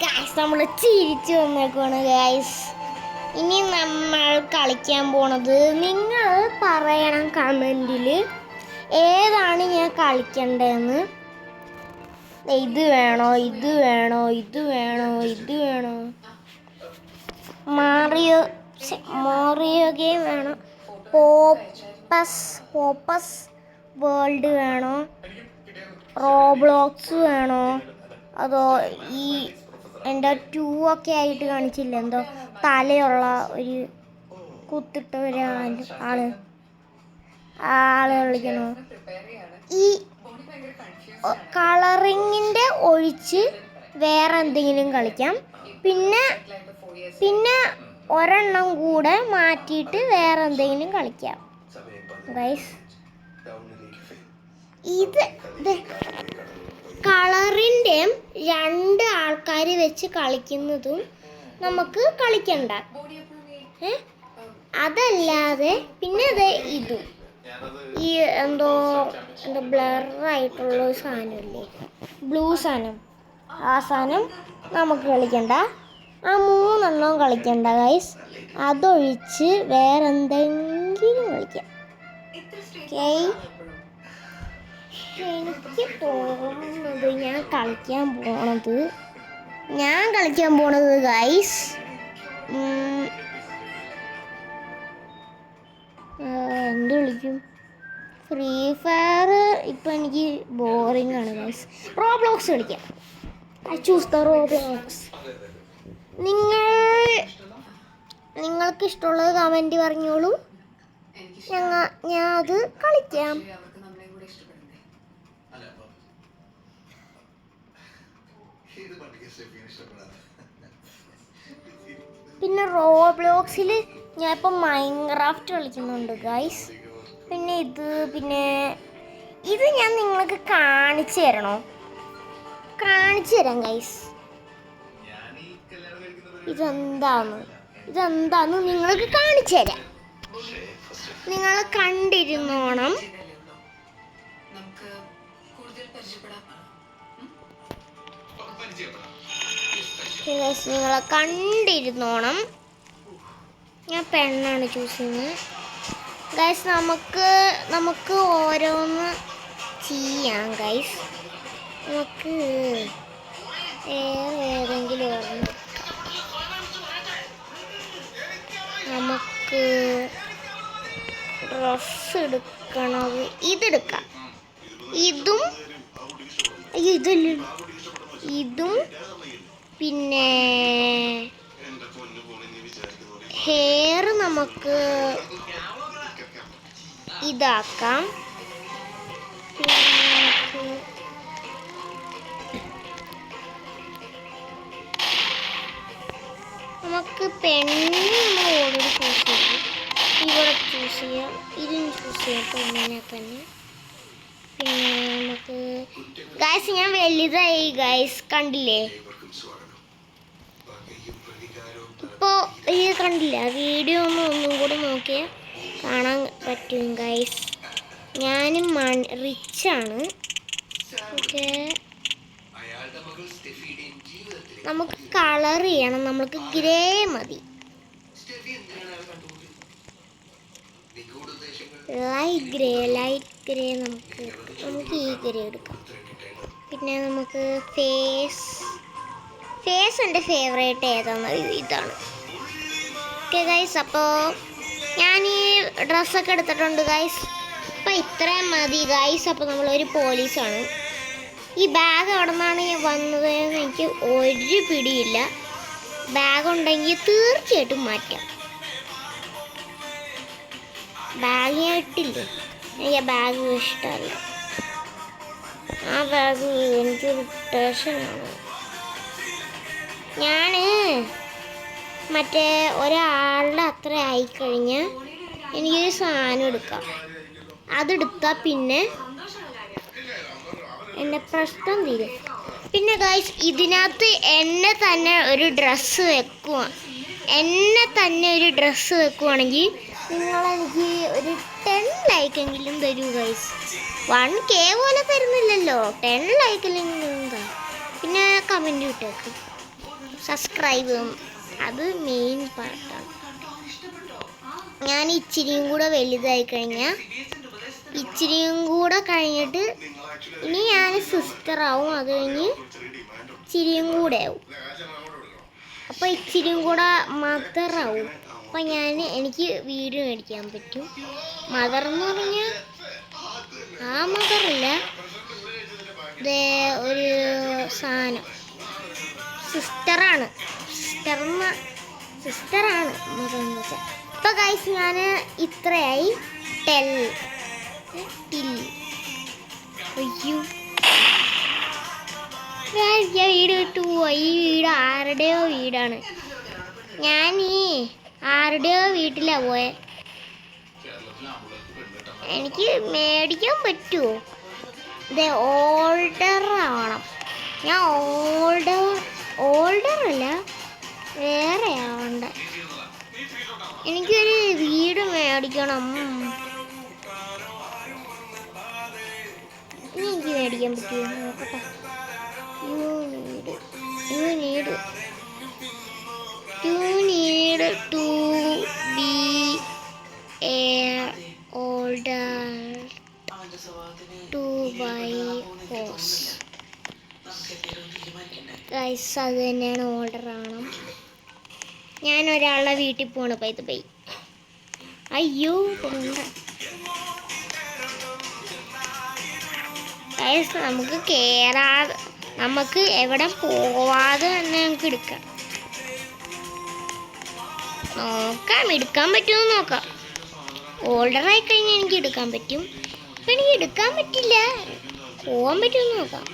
Guys നമ്മൾ ചിരിച്ചു വന്നേക്കാണ് guys. ഇനി നമ്മൾ കളിക്കാൻ പോണത് നിങ്ങൾ പറയണം കമൻറ്റിൽ ഏതാണ് ഞാൻ കളിക്കേണ്ടതെന്ന്. ഇത് വേണോ ഇത് വേണോ ഇത് വേണോ ഇത് വേണോ, മോറിയോ ഗെയിം വേണോ, പോപ്പസ് വേൾഡ് വേണോ, റോബ്ലോക്സ് വേണോ, അതോ ഈ എൻ്റെ 2 ഒക്കെ ആയിട്ട് കാണിച്ചില്ല, എന്തോ തലയുള്ള ഒരു കുത്തിട്ട ആള് കളിക്കണോ, ഈ കളറിങ്ങിൻ്റെ ഒഴിച്ച് വേറെ എന്തെങ്കിലും കളിക്കാം. പിന്നെ ഒരെണ്ണം കൂടെ മാറ്റിയിട്ട് വേറെ എന്തെങ്കിലും കളിക്കാം ഗൈസ്. ഇത് കളറിൻ്റെയും 2 ആൾക്കാർ വെച്ച് കളിക്കുന്നതും നമുക്ക് കളിക്കണ്ട. അതല്ലാതെ പിന്നെ ഇതും ഈ എന്തോ ബ്ലറായിട്ടുള്ള സാധനമില്ലേ, ബ്ലൂ സാധനം, ആ സാധനം നമുക്ക് കളിക്കണ്ട. ആ 3 എണ്ണവും കളിക്കണ്ട ഗൈസ്. അതൊഴിച്ച് വേറെ എന്തെങ്കിലും കളിക്കാം. എനിക്ക് തോന്നുന്നത് ഞാൻ കളിക്കാൻ പോണത് ഗൈസ് എന്ത് കളിക്കും? ഫ്രീ ഫയർ ഇപ്പം എനിക്ക് ബോറിംഗ് ആണ് ഗൈസ്. റോബ്ലോക്സ് കളിക്കാം. I choose the Roblox. നിങ്ങൾക്ക് ഇഷ്ടമുള്ളത് കമൻറ്റ് പറഞ്ഞോളൂ, ഞാൻ അത് കളിക്കാം. പിന്നെ റോബ്ലോക്സിൽ ഞാൻ ഇപ്പം മൈൻക്രാഫ്റ്റ് കളിക്കുന്നുണ്ട് ഗൈസ്. പിന്നെ ഇത് ഞാൻ നിങ്ങൾക്ക് കാണിച്ചു തരാം ഗൈസ്. ഇതെന്താന്ന് നിങ്ങൾക്ക് കാണിച്ചു തരാം. നിങ്ങൾ കണ്ടിരുന്നോണം. നിങ്ങളെ കണ്ടിരുന്നോണം. ഞാൻ പെണ്ണാണ് ചൂസ് ചെയ്യുന്നത് ഗൈസ്. നമുക്ക് ഓരോന്ന് ചെയ്യാം ഗൈസ്. നമുക്ക് ഏതെങ്കിലും ഓരോന്ന്, നമുക്ക് ഡ്രസ്സ് എടുക്കണത് ഇതെടുക്കാം. ഇതും പിന്നെ ഹെയർ നമുക്ക് ഇതാക്കാം. നമുക്ക് പെണ്ണ് നമ്മൾ ഓൾറെഡി ചൂസ് ചെയ്യാം. ഇവിടെ ചൂസ് ചെയ്യാം, ഇതും ചൂസ് ചെയ്യാം പെണ്ണിനെ തന്നെ. പിന്നെ നമുക്ക് ഗൈസ് ഞാൻ വലുതായി ഗൈസ്, കണ്ടില്ലേ? ഇപ്പോൾ ഈ കണ്ടില്ല, വീഡിയോ ഒന്നും കൂടെ നോക്കിയാൽ കാണാൻ പറ്റും ഗൈസ്. ഞാനും റിച്ചാണ്. ഓക്കെ, നമുക്ക് കളർ ചെയ്യണം. നമുക്ക് ഗ്രേ മതി, ലൈറ്റ് ഗ്രേ നമുക്ക് ഈ ഗ്രേ എടുക്കാം. പിന്നെ നമുക്ക് ഫേസ് എൻ്റെ ഫേവറേറ്റ് ഏതാണെന്ന് ഇതാണ്. ഓക്കെ ഗൈസ്, അപ്പോൾ ഞാൻ ഈ ഡ്രസ്സൊക്കെ എടുത്തിട്ടുണ്ട് ഗൈസ്. അപ്പോൾ ഇത്രയും മതി ഗൈസ്. അപ്പോൾ നമ്മളൊരു പോലീസാണ്. ഈ ബാഗ് എവിടെ നിന്നാണ് വന്നത് എന്ന് എനിക്ക് ഒരു പിടിയില്ല. ബാഗ് ഉണ്ടെങ്കിൽ തീർച്ചയായിട്ടും മാറ്റാം. ബാഗ് ഞാൻ ഇട്ടില്ലേ, എനിക്ക് ബാഗ് ഇഷ്ടമല്ല. ആ ബാഗ് എനിക്കൊരു ടെൻഷനാണ്. ഞാൻ മറ്റേ ഒരാളുടെ അത്ര ആയിക്കഴിഞ്ഞാൽ എനിക്കൊരു സാധനം എടുക്കാം. അതെടുത്താൽ പിന്നെ എൻ്റെ പ്രശ്നം തീരും. പിന്നെ ഗൈസ്, ഇതിനകത്ത് എന്നെ തന്നെ ഒരു ഡ്രസ്സ് വെക്കുവാണെങ്കിൽ നിങ്ങളെനിക്ക് ഒരു 10 ലൈക്കെങ്കിലും തരൂ ഗൈസ്. 1K പോലെ തരുന്നില്ലല്ലോ, 10 ലൈക്കെങ്കിലും എന്താ. പിന്നെ കമൻറ്റ് ഇട്ടേക്ക്. സബ്സ്ക്രൈബും അത് മെയിൻ പാർട്ടാണ്. ഞാൻ ഇച്ചിരിയും കൂടെ വലുതായി കഴിഞ്ഞാൽ ഇച്ചിരിയും കൂടെ കഴിഞ്ഞിട്ട് ഇനി ഞാൻ സിസ്റ്ററാവും. അത് കഴിഞ്ഞ് ഇച്ചിരിയും കൂടെ ആവും. അപ്പോൾ ഇച്ചിരിയും കൂടെ മദറാവും. അപ്പം എനിക്ക് വീട് മേടിക്കാൻ പറ്റും. മദർ എന്ന് പറഞ്ഞാൽ ആ മദറില്ല, ഒരു സാധനം സിസ്റ്ററാണ് മദർ എന്ന് വെച്ചാൽ. അപ്പോൾ ഗൈസ് ഞാൻ ഇത്രയായി അയ്യോ ഞാൻ വീട് വിട്ടു പോയി. ഈ വീട് ആരുടെയോ വീടാണ്. ഞാൻ ആരുടെയോ വീട്ടിലാണ് പോയെ. എനിക്ക് മേടിക്കാൻ പറ്റുമോ? ഇത് ഓൾഡർ ആവണം. ഞാൻ ഓൾഡർ അല്ല, വേറെ ആവണ്ട. എനിക്കൊരു വീട് മേടിക്കണം. ഇനി എനിക്ക് മേടിക്കാൻ പറ്റുമോ നോക്കട്ടെ. You need to be older to buy horse. Guys അത് തന്നെയാണ്, ഓർഡർ ആവണം. ഞാൻ ഒരാളുടെ വീട്ടിൽ പോകണം. ബൈ അയ്യോ ഗൈസ് നമുക്ക് എവിടെ പോവാതെ തന്നെ നമുക്ക് എടുക്കാം. എടുക്കാൻ പറ്റുമെന്ന് നോക്കാം. ഓൾഡർ ആയി കഴിഞ്ഞാൽ എനിക്ക് എടുക്കാൻ പറ്റും. ഇപ്പം എനിക്ക് എടുക്കാൻ പറ്റില്ല, പോകാൻ പറ്റുമെന്ന് നോക്കാം.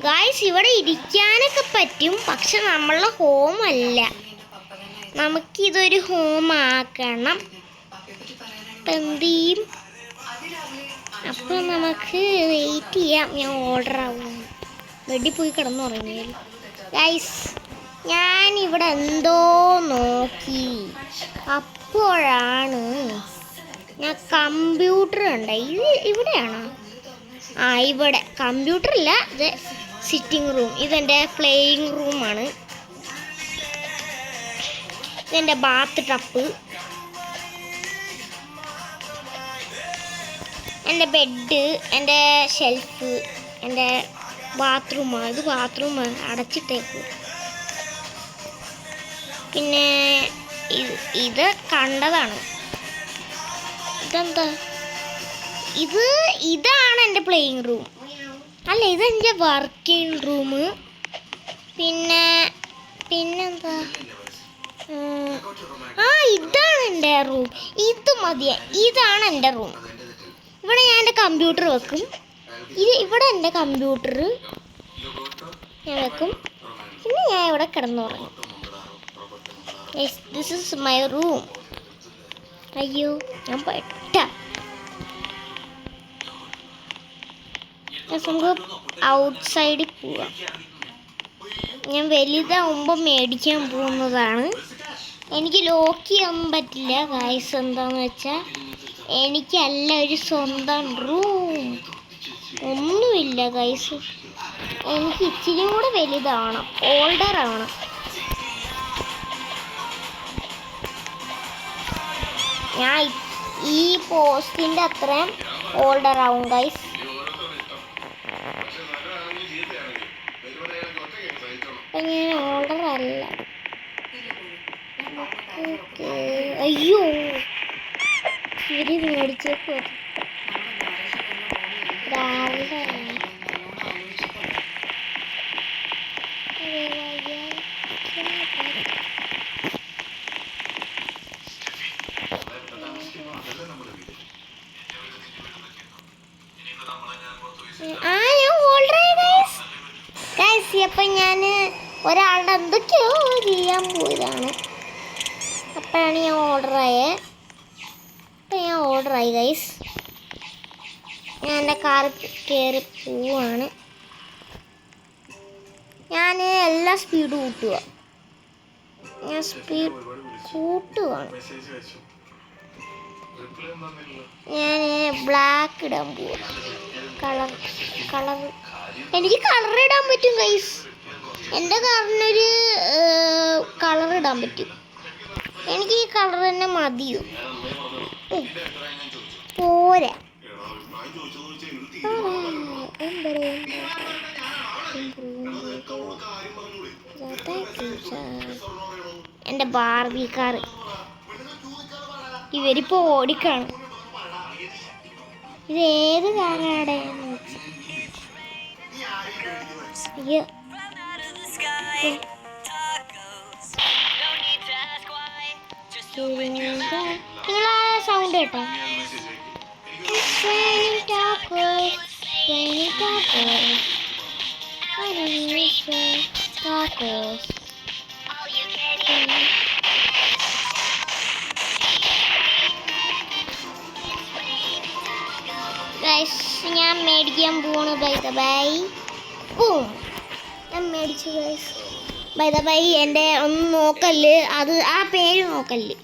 ഗായ്സ് ഇവിടെ ഇരിക്കാനൊക്കെ പറ്റും, പക്ഷെ നമ്മളുടെ ഹോം അല്ല. നമുക്കിതൊരു ഹോം ആക്കണം. അപ്പം എന്ത് ചെയ്യും? അപ്പം നമുക്ക് വെയിറ്റ് ചെയ്യാം. ഞാൻ ഓർഡർ ആവും. വെടി പോയി കിടന്നുറങ്ങിയാൽ. ഗൈസ് ഞാനിവിടെ എന്തോ നോക്കി, അപ്പോഴാണ് ഞാൻ കമ്പ്യൂട്ടർ കണ്ട. ഇവിടെയാണോ? ഇവിടെ കമ്പ്യൂട്ടറില്ല, ഇത് സിറ്റിംഗ് റൂം. ഇതെൻ്റെ പ്ലേയിങ് റൂമാണ്. ഇതെൻ്റെ ബാത്ത് ടപ്പ്, എൻ്റെ ബെഡ്, എൻ്റെ ഷെൽഫ്, എൻ്റെ ബാത്റൂമാണ്. ഇത് ബാത്റൂം അടച്ചിട്ടേക്കും. പിന്നെ ഇത് കണ്ടതാണ്. ഇതെന്താ? ഇതാണ് എൻ്റെ പ്ലേയിങ് റൂം. അല്ല, ഇതെൻ്റെ വർക്കിംഗ് റൂം. പിന്നെന്താ? ഇതാണ് എൻ്റെ റൂം. ഇത് മതിയെ. ഇതാണ് എൻ്റെ റൂം. ഇവിടെ ഞാൻ എൻ്റെ കമ്പ്യൂട്ടർ വെക്കും. ഇവിടെ എൻ്റെ കമ്പ്യൂട്ടർ ഞാൻ വെക്കും. പിന്നെ ഞാൻ ഇവിടെ കിടന്നുറങ്ങും. This is my room. അയ്യോ ഞാൻ പെട്ട. നമുക്ക് ഔട്ട്സൈഡിൽ പോവാം. ഞാൻ വലുതാവുമ്പോൾ മേടിക്കാൻ പോകുന്നതാണ്. എനിക്ക് ലോക്ക് ചെയ്യാൻ പറ്റില്ല ഗൈസ്. എന്താണെന്ന് വെച്ചാൽ എനിക്കല്ല ഒരു സ്വന്തം റൂം ഒന്നുമില്ല ഗൈസ്. എനിക്ക് ഇച്ചിരി കൂടെ വലുതാവണം, ഓൾഡർ ആവണം. ഞാൻ ഈ പോസ്റ്റിൻ്റെ അത്രയും ഓൾഡർ ആവും ഗൈസ്. അപ്പം ഞാൻ ഓൾഡർ അല്ല. അയ്യോ ശരി മേടിച്ചേക്കോ. രാവിലെ അപ്പം ഞാൻ ഒരാളുടെ എന്തൊക്കെയോ ചെയ്യാൻ പോയതാണ്. അപ്പോഴാണ് ഞാൻ ഓർഡറായത്. അപ്പം ഞാൻ ഓർഡറായി ഗൈസ്. ഞാൻ എൻ്റെ കാറിൽ കയറി പോവാണ്. ഞാൻ എല്ലാ സ്പീഡും കൂട്ടുക. ഞാൻ സ്പീഡ് കൂട്ടുകയാണ്. ഞാൻ ബ്ലാക്ക് ഇടാൻ പോവാ. കളർ എനിക്ക് കളർ ഇടാൻ പറ്റും ഗൈസ്. എൻ്റെ കാറിനൊരു ഇടാൻ പറ്റും. എനിക്ക് ഈ കളർ തന്നെ മതിയോ? പോരാ. എൻ്റെ ബാർബി കാർ ഇവരിപ്പോ ഓടിക്കാണ്. ഇത് ഏത് കാറാടെ? നിങ്ങളാ സൗണ്ട് കേട്ടോ? ഞാൻ മേടിക്കാൻ പോണു. By the by. ഞാൻ മേടിച്ചു ഗൈസ്. By the by. എൻ്റെ ഒന്ന് നോക്കല്ല്, അത് ആ പേര് നോക്കല്ല്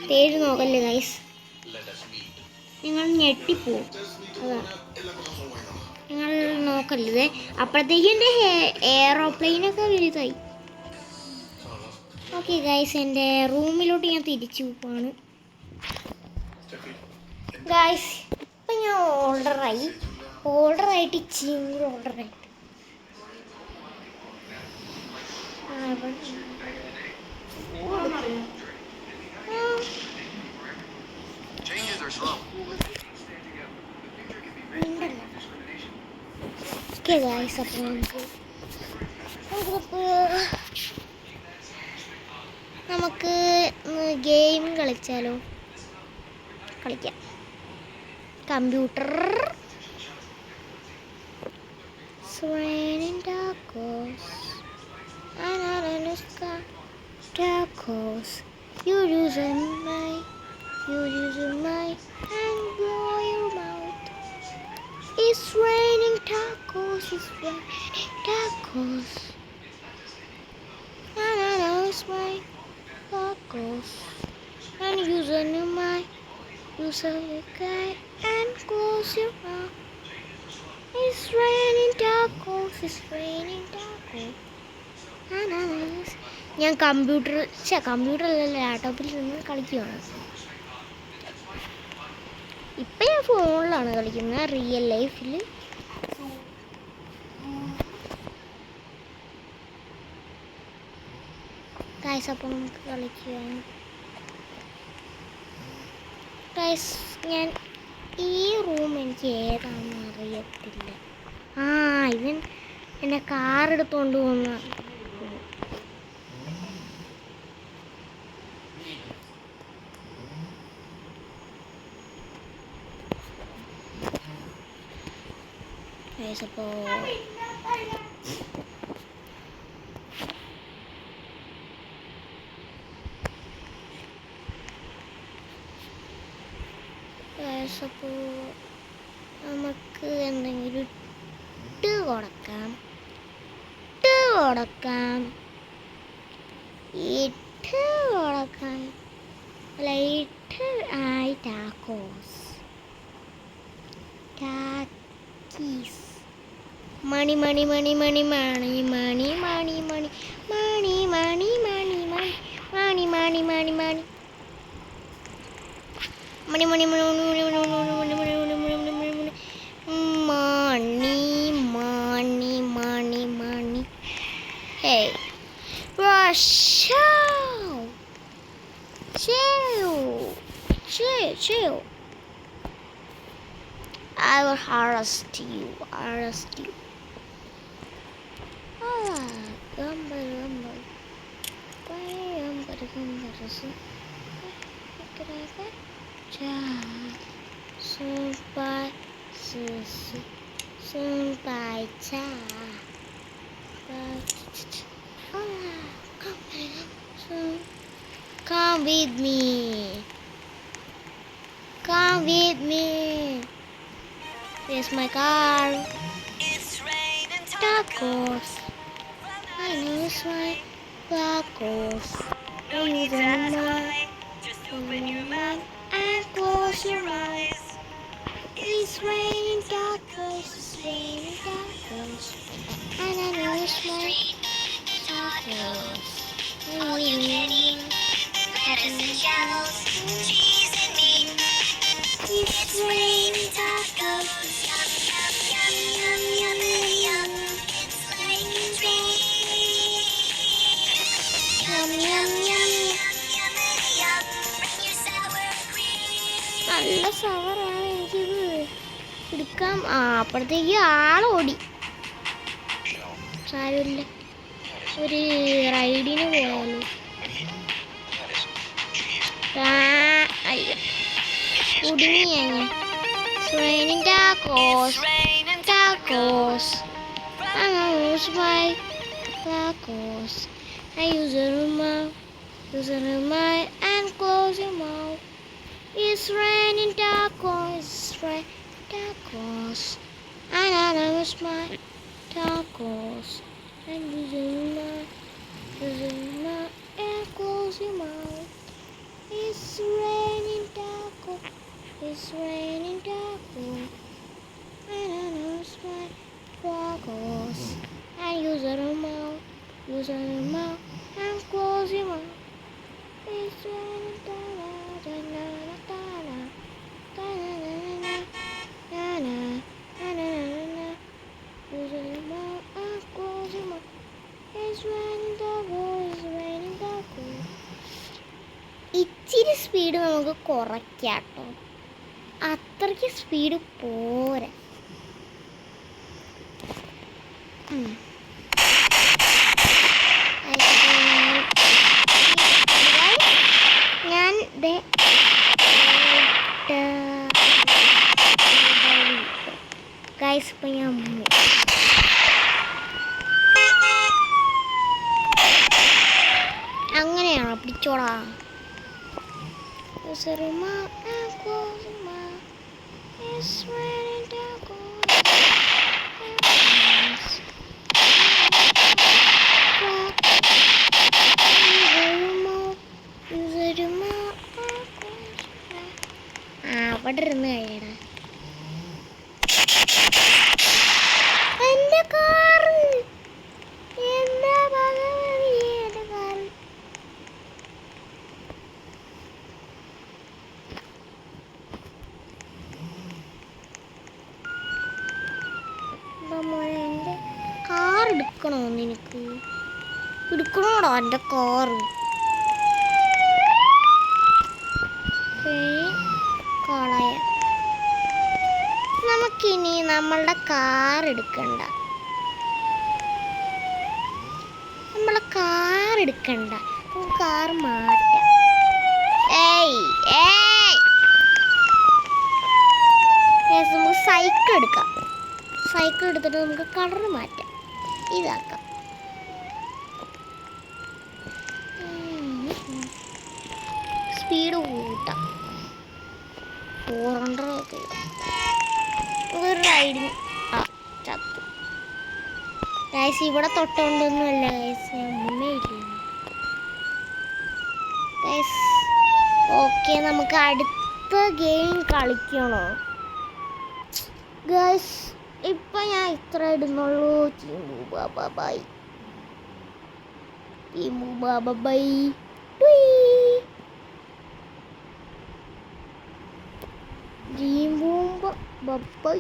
ഗൈസ്. നിങ്ങൾ ഞെട്ടിപ്പോവും. അതാ നിങ്ങൾ നോക്കല്ലേ. അപ്പോഴത്തേക്കും എൻ്റെ എയറോപ്ലെയിനൊക്കെ വലുതായി. ഓക്കെ ഗൈസ്, എൻ്റെ റൂമിലോട്ട് ഞാൻ തിരിച്ചു പോവാണ് ഗൈസ്. ഇപ്പം ഞാൻ ഓർഡറായിട്ട് ഇച്ചിരി ഓർഡറായിട്ട് ഓക്കെ ഗൈസ്. അപ്പോൾ നമുക്ക് ഗെയിം കളിച്ചാലോ? കളിക്കാം. Computer You use my and blow your mouth. It's raining tacos. It's raining tacos. It's my tacos. And use a guy and close your mouth. It's raining tacos. It's raining tacos. ഞാൻ കമ്പ്യൂട്ടറിലല്ല ലാപ്ടോപ്പിൽ നിന്ന് കളിക്കുകയാണ്. ഇപ്പം ഞാൻ ഫോണിലാണ് കളിക്കുന്നത്, real ലൈഫിൽ. Guys, അപ്പോൾ നമുക്ക് കളിക്കാം. ഗൈസ്, ഞാൻ ഈ റൂം എനിക്ക് ഏതാണെന്ന് അറിയത്തില്ല. ഇവൻ എൻ്റെ കാർ എടുത്തുകൊണ്ട് പോകുന്ന അപ്പോൾ നമുക്ക് എന്തെങ്കിലും ഇട്ട് കൊടുക്കാം. Tacos. Money money money money money money money money money money money money money money money money money money money money, money, money. Hey, rush! Chill. I will arrest you. Gambar. Sampai Come with me. Here's my car. Tacos. I know it's right. Tacos. Open your mouth and close your eyes. It's raining tacos. And I know it's right. Tacos. It's raining tacos. Yum, yum, yum, yum, yum. It's like a dream. Yum, yum, yum, yum, yum. Bring your sour cream. നല്ല സവറാണ് എനിക്കിത് എടുക്കാം. അപ്പോഴത്തേക്ക് ആളോടി. സാരമില്ല, ഒരു റൈഡിന് പോയാലോ. അയ്യോ കുടുങ്ങിയ ഞാൻ. Raining tacos, tacos. I lose my tacos. I use a remote and close your mouth. It's raining tacos, it's raining tacos. And I lose my tacos. And use a remote and close your mouth. It's raining tacos. It's raining tacos, and I lose my tacos. And use a remote, and close your mouth. It's raining tacos, use a remote and close your mouth. It's raining tacos, it's raining tacos. ഇച്ചിരി speed നമുക്ക് കുറയ്ക്കാം കേട്ടോ, അത്രയ്ക്ക് speed പോരാ. ഞാൻ guys ഇപ്പം ഞാൻ അങ്ങനെയാണോ? പിടിച്ചോടാ. It's raining tacos. അവിടെ ഇരുന്ന് കഴിയടാ. എന്റെ കാറ്, എന്താ ഭഗവതി, എന്റെ കാറ്. മോനെ എൻ്റെ കാർ എടുക്കണോ നിനക്ക്? എടുക്കണോടാ എൻ്റെ കാറ്. കളയ. നമുക്കിനി നമ്മളുടെ കാർ എടുക്കണ്ട, കാർ മാറ്റാം. നമുക്ക് സൈക്കിൾ എടുക്കാം. സൈക്കിൾ എടുത്തിട്ട് നമുക്ക് കളർ മാറ്റാം, ഇതാക്കാം. സ്പീഡ് കൂട്ടാം. 400 ഒക്കെ ഒരു റൈഡിന്. ചത്തു ഗൈസ്. ഇവിടെ തൊട്ടുകൊണ്ടൊന്നുമല്ല ഗൈസ്, ഞാൻ മുന്നേ ഇല്ല ഗൈസ്. ഓക്കെ, നമുക്ക് അടുത്ത ഗെയിം കളിക്കണോ ഗൈസ്? ഇപ്പം ഞാൻ ഇത്ര ഇടുന്നുള്ളൂ. ടീമു ബാബ ബൈ. Team by.